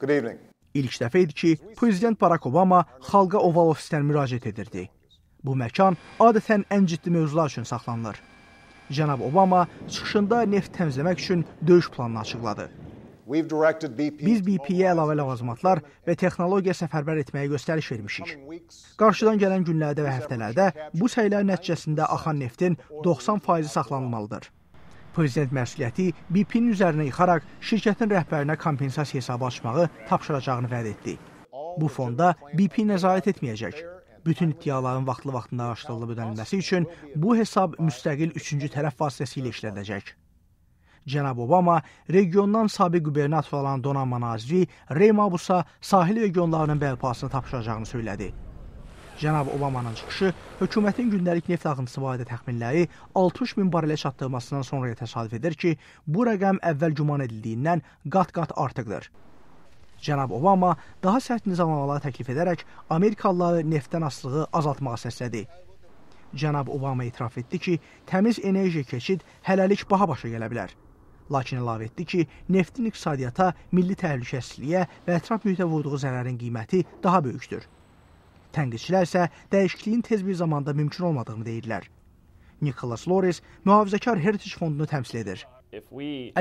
Good evening. İlk dəfə idi ki, Prezident Barack Obama xalqa Oval Ofisdən müraciət edirdi. Bu məkan adətən ən ciddi mövzular üçün saxlanılır. Cənab Obama çıxışında neft təmizləmək üçün döyüş planını açıqladı. Biz BP-yə əlavə ləvazimatlar və texnologiya səfərbər etməyə göstəriş vermişik. Qarşıdan gələn günlərdə və həftələrdə bu səylər nəticəsində axan neftin 90% saxlanılmalıdır. Prezident məsuliyyəti BP-nin üzərinə yıxaraq şirkətin rəhbərinə kompensasiya hesabı açmağı tapşıracağını vəd etdi. Bu fonda BP nəzarət etməyəcək. Bütün iddiaların vaxtında araşdırılıb ödənilməsi üçün bu hesab müstəqil üçüncü tərəf vasitəsilə işlədəcək. Cənab Obama regiondan sabiq qubernator olan donanma naziri Ray Mabusa sahil regionlarının bərpasını tapşıracağını söylədi. Cənab Obamanın çıxışı hökumətin gündəlik neft axıntısı barədə təxminləri 60.000 barelə çatdırmasından sonraya təsadüf edir ki, bu rəqəm əvvəl güman edildiyindən qat-qat artıqdır. Cənab Obama daha sərt nizamlamalar təklif edərək Amerikalıları neftdən asılığı azaltmağa səslədi. Cənab Obama etiraf etdi ki, təmiz enerji keçid hələlik baha başa gələ bilər. Lakin əlavə etdi ki, neftin iqtisadiyyata, milli təhlükəsizliyə və ətraf mühitə vurduğu zərərin qiyməti daha böyükdür. Tənqidçilər isə dəyişikliyin tez bir zamanda mümkün olmadığını deyirlər. Nicholas Loris mühafizəkar Heritage fondunu təmsil edir.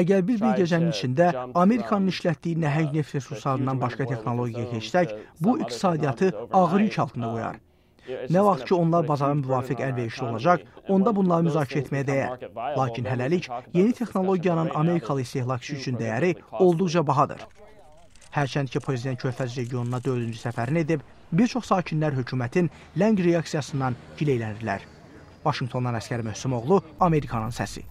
Əgər biz bir gecənin içində Amerikanın işlətdiyi nəhəng neft resurslarından başqa texnologiyaya keçsək, bu iqtisadiyyatı ağır yük altında qoyar. Nə vaxt ki, onlar bazara müvafiq əlverişli olacaq, onda bunları müzakirə etməyə dəyər. Lakin hələlik yeni texnologiyanın Amerikalı istehlakçı üçün dəyəri olduqca bahadır. Hərçənd ki, Prezident Körfəz regionuna 4-cü səfərini edib, bir çox sakinlər hökumətin ləng reaksiyasından gileylənirlər. Vaşinqtondan Əsgər Möhsümoğlu, Amerikanın səsi.